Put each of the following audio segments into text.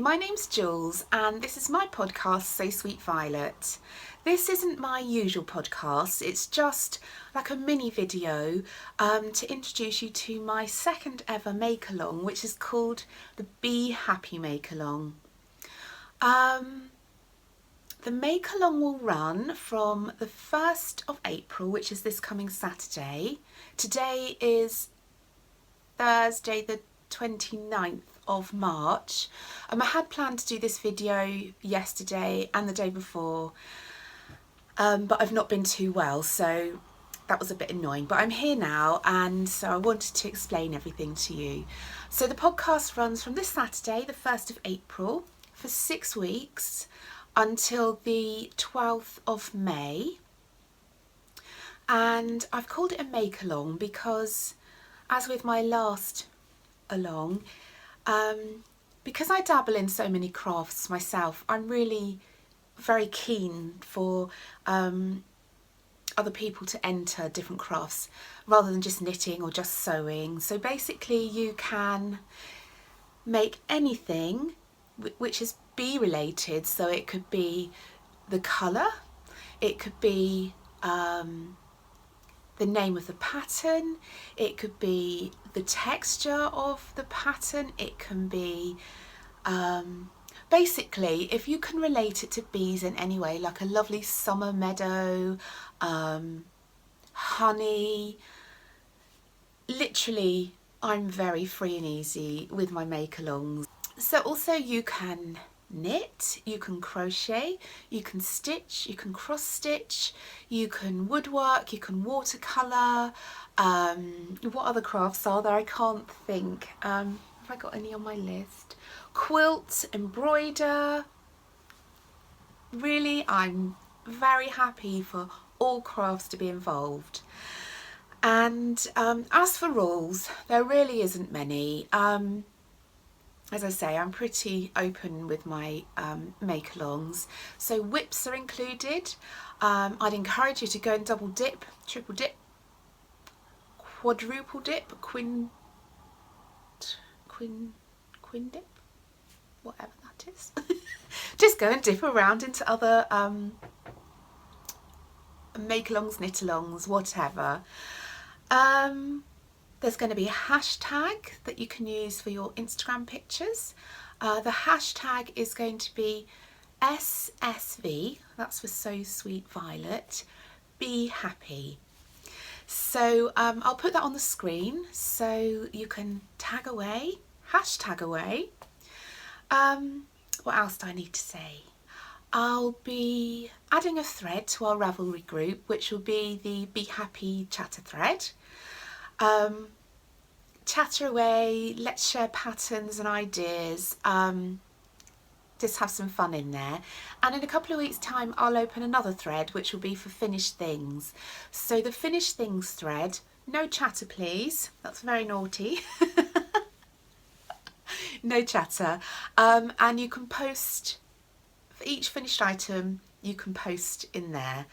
my name's Jules and this is my podcast, So Sweet Violet. This isn't my usual podcast, it's just like a mini video to introduce you to my second ever make-along, which is called the Be Happy Make-Along. The make-along will run from the 1st of April, which is this coming Saturday. Today is Thursday the 29th of March. I had planned to do this video yesterday and the day before, but I've not been too well, so that was a bit annoying. But I'm here now, and so I wanted to explain everything to you. So the podcast runs from this Saturday, the 1st of April, for 6 weeks until the 12th of May. And I've called it a make-along because, as with my last along, because I dabble in so many crafts myself, I'm really very keen for other people to enter different crafts rather than just knitting or just sewing. So basically you can make anything which is bee related, so it could be the colour, it could be the name of the pattern, it could be the texture of the pattern, it can be basically if you can relate it to bees in any way, like a lovely summer meadow, honey. Literally, I'm very free and easy with my make-alongs. So also you can knit, you can crochet, you can stitch, you can cross stitch, you can woodwork, you can watercolour. What other crafts are there? I can't think. Have I got any on my list? Quilt, embroider. Really, I'm very happy for all crafts to be involved. And as for rules, there really isn't many. As I say, I'm pretty open with my make-alongs. So whips are included. I'd encourage you to go and double dip, triple dip, quadruple dip, quin dip, whatever that is. Just go and dip around into other make-alongs, knit-alongs, whatever. There's going to be a hashtag that you can use for your Instagram pictures. The hashtag is going to be SSV, that's for So Sweet Violet, Be Happy. So I'll put that on the screen so you can tag away, hashtag away. What else do I need to say? I'll be adding a thread to our Ravelry group, which will be the Be Happy chatter thread. Chatter away, let's share patterns and ideas, just have some fun in there. And in a couple of weeks time I'll open another thread which will be for finished things. So the finished things thread, no chatter please, that's very naughty. No chatter, and you can post for each finished item, you can post in there.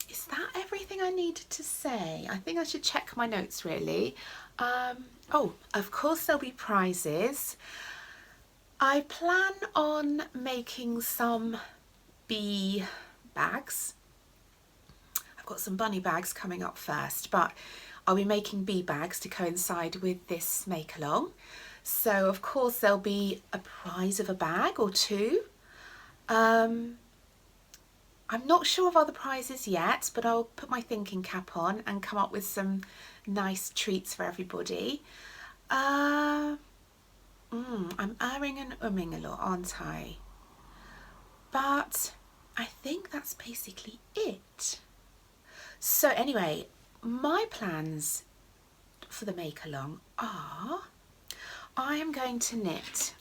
Is that everything I needed to say? I think I should check my notes really. Oh, of course there'll be prizes. I plan on making some bee bags. I've got some bunny bags coming up first, but I'll be making bee bags to coincide with this make-along. So of course there'll be a prize of a bag or two. I'm not sure of other prizes yet, but I'll put my thinking cap on and come up with some nice treats for everybody. I'm erring and umming a lot, aren't I? But I think that's basically it. So anyway, my plans for the make-along are, I am going to knit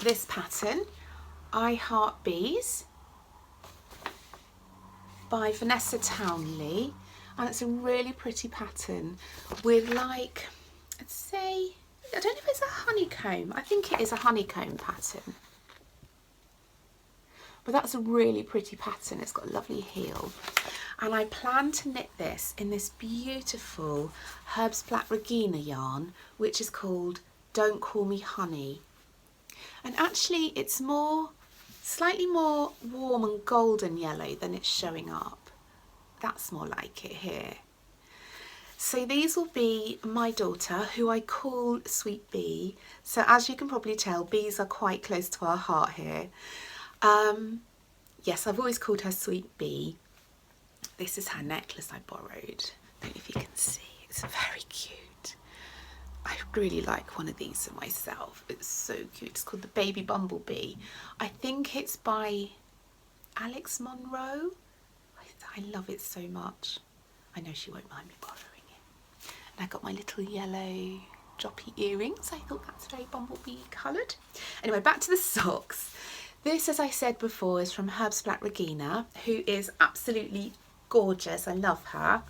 this pattern, I Heart Bees, by Vanessa Townley, and it's a really pretty pattern with, like, I'd say, I don't know if it's a honeycomb, I think it is a honeycomb pattern, but that's a really pretty pattern. It's got a lovely heel, and I plan to knit this in this beautiful Herbs Black Regina yarn, which is called Don't Call Me Honey. And actually it's slightly more warm and golden yellow than it's showing up. That's more like it here. So these will be my daughter, who I call Sweet Bee. So as you can probably tell, bees are quite close to our heart here. Yes, I've always called her Sweet Bee. This is her necklace I borrowed. I don't know if you can see, it's very cute. I really like one of these for myself. It's so cute. It's called the Baby Bumblebee. I think it's by Alex Monroe. I love it so much. I know she won't mind me borrowing it. And I got my little yellow droppy earrings. I thought that's very bumblebee coloured. Anyway, back to the socks. This, as I said before, is from Herbstblatt Regina, who is absolutely gorgeous. I love her.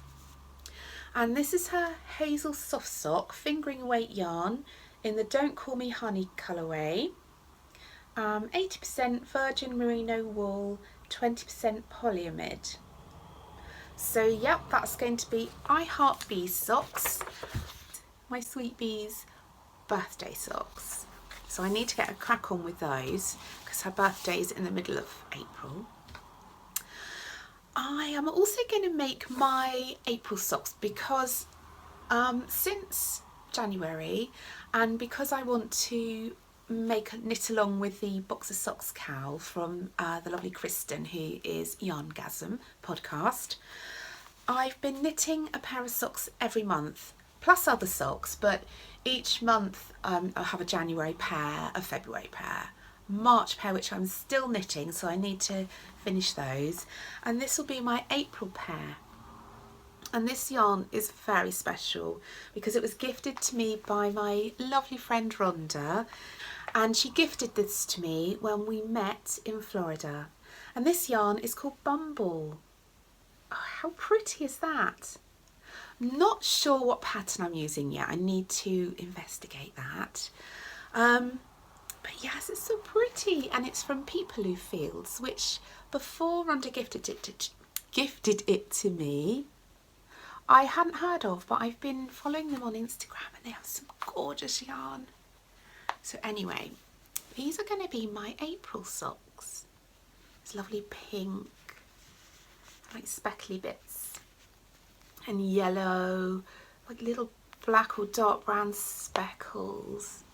And this is her hazel soft sock, fingering weight yarn in the Don't Call Me Honey colourway. 80% virgin merino wool, 20% polyamide. So yep, that's going to be I Heart Bee socks, my Sweet Bee's birthday socks. So I need to get a crack on with those because her birthday is in the middle of April. I am also going to make my April socks because since January, and because I want to make a knit along with the Boxer Socks cowl from the lovely Kristen, who is Yarngasm podcast, I've been knitting a pair of socks every month, plus other socks, but each month I'll have a January pair, a February pair, March pair, which I'm still knitting, so I need to finish those, and this will be my April pair. And this yarn is very special because it was gifted to me by my lovely friend Rhonda, and she gifted this to me when we met in Florida. And this yarn is called Bumble. Oh, how pretty is that? Not sure what pattern I'm using yet. I need to investigate that. But yes, it's so pretty, and it's from Peepaloo Fields, which before Rhonda gifted it to me, I hadn't heard of, but I've been following them on Instagram and they have some gorgeous yarn. So anyway, these are going to be my April socks. It's lovely pink, like speckly bits, and yellow, like little black or dark brown speckles.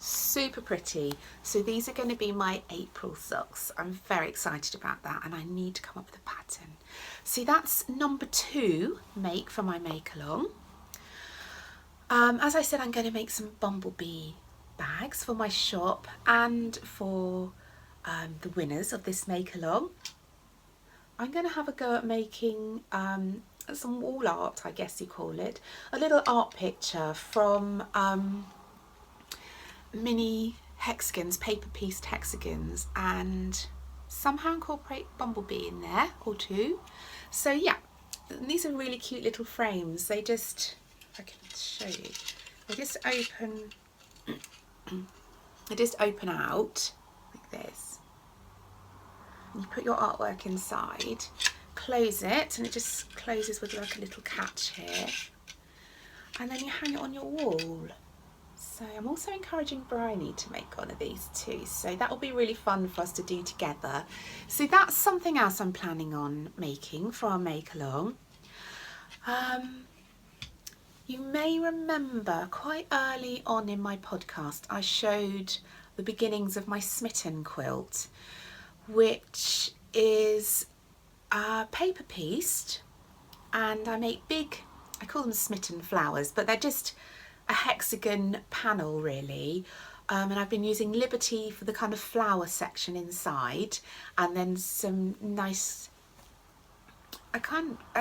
Super pretty. So these are going to be my April socks. I'm very excited about that, and I need to come up with a pattern. See, that's number 2 make for my make along. As I said, I'm going to make some bumblebee bags for my shop and for the winners of this make along. I'm going to have a go at making some wall art, I guess you call it, a little art picture from mini hexagons, paper pieced hexagons, and somehow incorporate bumblebee in there or 2. So yeah, these are really cute little frames. They just, I can show you, they just open out like this, and you put your artwork inside, close it, and it just closes with like a little catch here, and then you hang it on your wall. So I'm also encouraging Bryony to make one of these too, so that will be really fun for us to do together. So that's something else I'm planning on making for our make along. You may remember quite early on in my podcast I showed the beginnings of my Smitten quilt, which is paper pieced, and I make big, I call them Smitten flowers, but they're just a hexagon panel really, and I've been using Liberty for the kind of flower section inside, and then some nice, I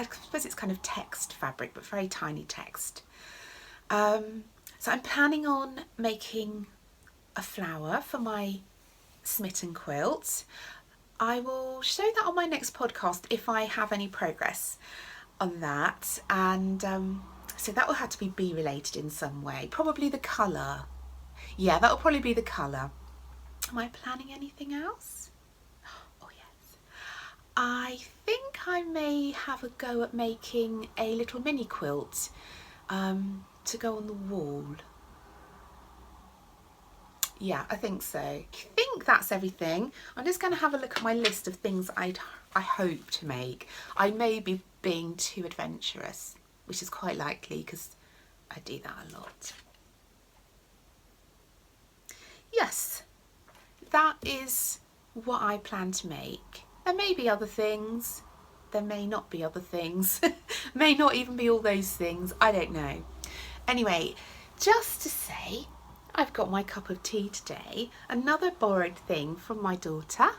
suppose it's kind of text fabric, but very tiny text. So I'm planning on making a flower for my Smitten quilt. I will show that on my next podcast if I have any progress on that, and so that will have to be bee related in some way. Probably the colour. Yeah, that will probably be the colour. Am I planning anything else? Oh yes. I think I may have a go at making a little mini quilt to go on the wall. Yeah, I think so. I think that's everything. I'm just going to have a look at my list of things I hope to make. I may be being too adventurous, which is quite likely because I do that a lot. Yes, that is what I plan to make. There may be other things. There may not be other things. May not even be all those things. I don't know. Anyway, just to say, I've got my cup of tea today. Another borrowed thing from my daughter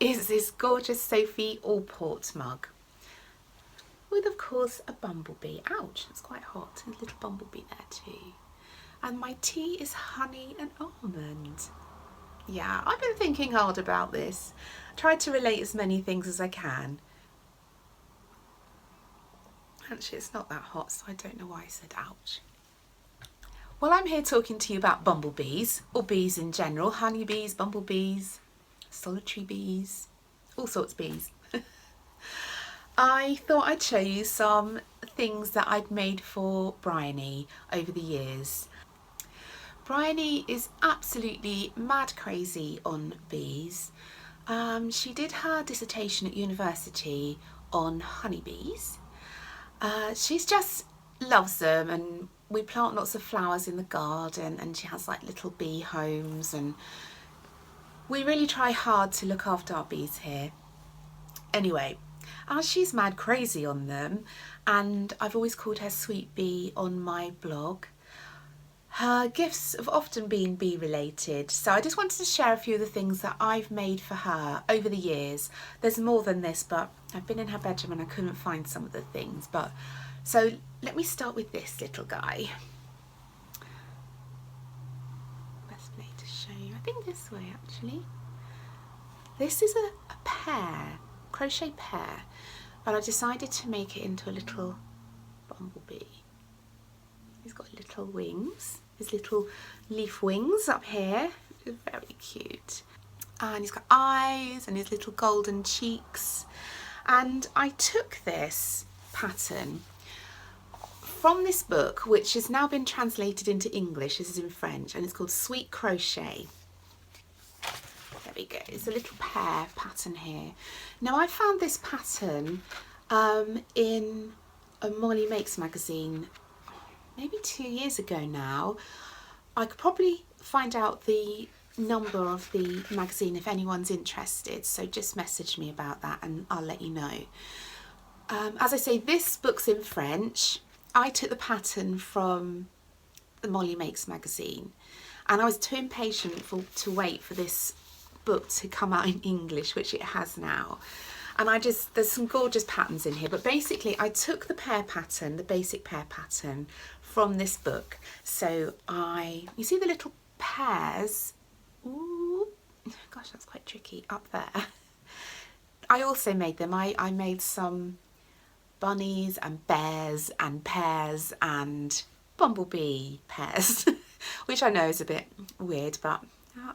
is this gorgeous Sophie Allport mug with, of course, a bumblebee. Ouch, it's quite hot. There's a little bumblebee there too. And my tea is honey and almond. Yeah, I've been thinking hard about this. I tried to relate as many things as I can. Actually, it's not that hot, so I don't know why I said ouch. Well, I'm here talking to you about bumblebees, or bees in general, honeybees, bumblebees, solitary bees, all sorts of bees. I thought I'd show you some things that I'd made for Bryony over the years. Bryony is absolutely mad crazy on bees. She did her dissertation at university on honeybees. She's just loves them, and we plant lots of flowers in the garden, and she has like little bee homes, and we really try hard to look after our bees here. Anyway, she's mad crazy on them, and I've always called her Sweet Bee on my blog. Her gifts have often been bee related, so I just wanted to share a few of the things that I've made for her over the years. There's more than this, but I've been in her bedroom and I couldn't find some of the things. So let me start with this little guy. Best way to show you, I think this way actually. This is a pear, crochet pear, but I decided to make it into a little bumblebee. He's got little wings, his little leaf wings up here, very cute. And he's got eyes and his little golden cheeks. And I took this pattern from this book, which has now been translated into English. This is in French, and it's called Sweet Crochet. There we go, it's a little pear pattern here. Now I found this pattern in a Molly Makes magazine maybe 2 years ago now. I could probably find out the number of the magazine if anyone's interested, so just message me about that and I'll let you know. As I say, this book's in French. I took the pattern from the Molly Makes magazine, and I was too impatient to wait for this book to come out in English, which it has now. And there's some gorgeous patterns in here, but basically I took the pear pattern, the basic pear pattern from this book. So you see the little pears, ooh, gosh, that's quite tricky up there. I also made them, I made some bunnies and bears and pears and bumblebee pears, which I know is a bit weird, but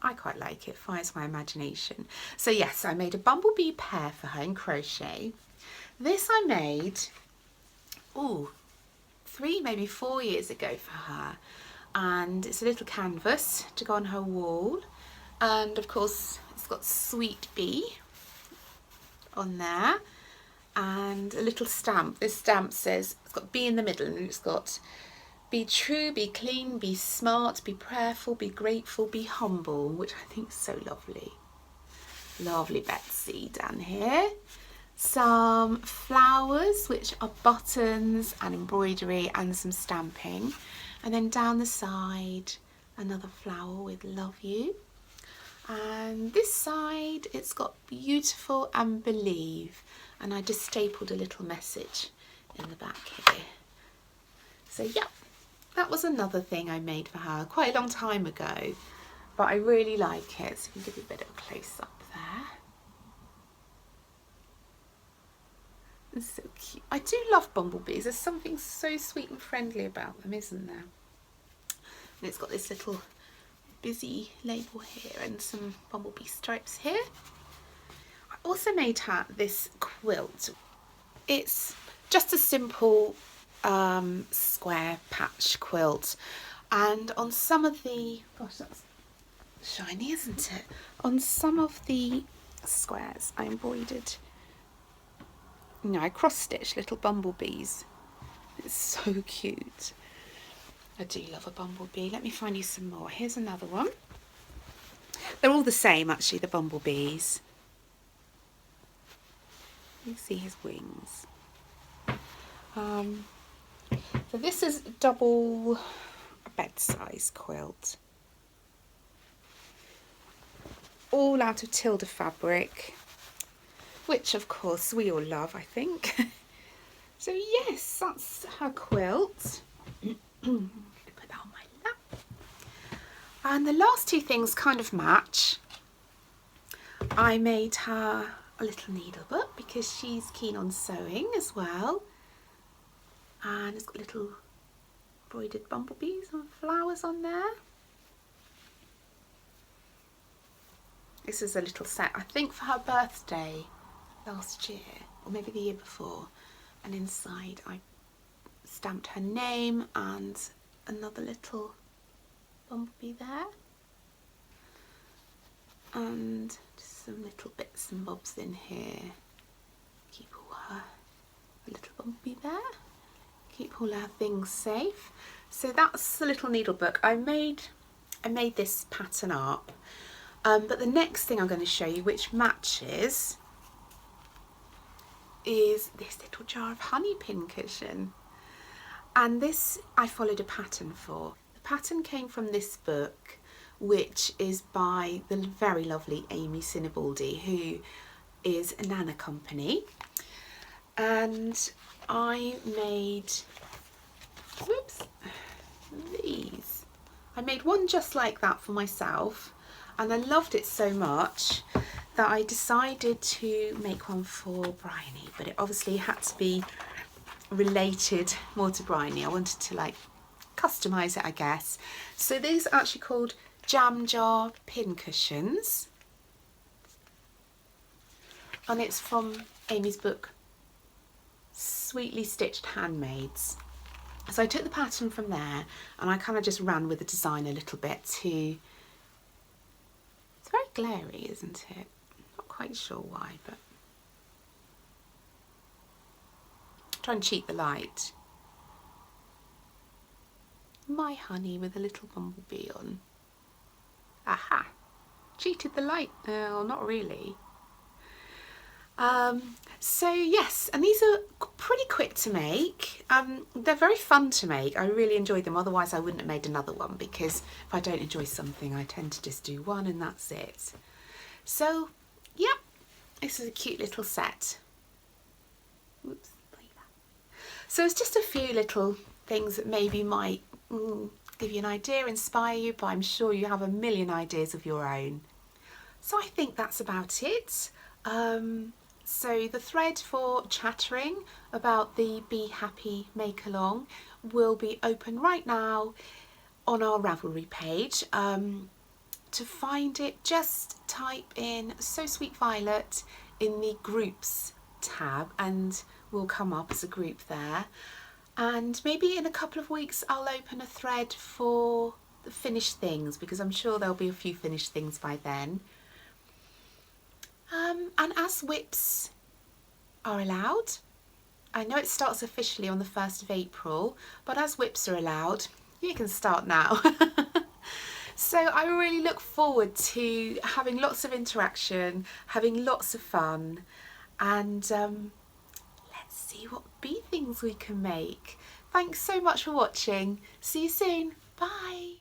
I quite like it, fires my imagination. So yes, I made a bumblebee pear for her in crochet. This I made, 3, maybe 4 years ago for her. And it's a little canvas to go on her wall. And of course, it's got Sweet Bee on there. And a little stamp. This stamp says, it's got bee in the middle, and it's got be true, be clean, be smart, be prayerful, be grateful, be humble, which I think is so lovely. Lovely Betsy down here. Some flowers, which are buttons and embroidery and some stamping. And then down the side, another flower with love you. And this side, it's got beautiful and believe. And I just stapled a little message in the back here. So yeah. That was another thing I made for her quite a long time ago, but I really like it, so I can give you a bit of a close-up there. It's so cute. I do love bumblebees. There's something so sweet and friendly about them, isn't there? And it's got this little busy label here and some bumblebee stripes here. I also made her this quilt. It's just a simple square patch quilt, and on some of the, gosh, that's shiny, isn't it? On some of the squares I embroidered, I cross-stitched little bumblebees. It's so cute. I do love a bumblebee. Let me find you some more. Here's another one. They're all the same, actually, the bumblebees. You see his wings. So this is double bed-size quilt. All out of Tilda fabric, which of course we all love, I think. So yes, that's her quilt. Put that on my lap. And the last two things kind of match. I made her a little needle book because she's keen on sewing as well. And it's got little embroidered bumblebees and flowers on there. This is a little set, I think for her birthday last year, or maybe the year before. And inside I stamped her name and another little bumblebee there. And just some little bits and bobs in here. Keep all her, a little bumblebee there. Keep all our things safe. So that's the little needle book. I made this pattern up. But the next thing I'm going to show you, which matches, is this little jar of honey pincushion. And this I followed a pattern for. The pattern came from this book, which is by the very lovely Amy Sinibaldi, who is a Nana company. And I made, these. I made one just like that for myself. And I loved it so much that I decided to make one for Bryony, but it obviously had to be related more to Bryony. I wanted to like customise it, I guess. So these are actually called jam jar pin cushions. And it's from Amy's book, Sweetly Stitched Handmaids. So I took the pattern from there and I kind of just ran with the design a little bit to... It's very glary, isn't it? Not quite sure why, but try and cheat the light. My honey with a little bumblebee on. Aha! Cheated the light. Well, not really. So yes, and these are pretty quick to make. They're very fun to make. I really enjoyed them, otherwise I wouldn't have made another one, because if I don't enjoy something I tend to just do one and that's it. So yeah, this is a cute little set. Oops, so it's just a few little things that maybe might give you an idea, inspire you, but I'm sure you have a million ideas of your own. So I think that's about it. So the thread for chattering about the Be Happy Make Along will be open right now on our Ravelry page. To find it, just type in So Sweet Violet in the groups tab and we'll come up as a group there. And maybe in a couple of weeks I'll open a thread for the finished things, because I'm sure there'll be a few finished things by then. And as whips are allowed, I know it starts officially on the 1st of April, but as whips are allowed, you can start now. So I really look forward to having lots of interaction, having lots of fun, and let's see what bee things we can make. Thanks so much for watching. See you soon. Bye.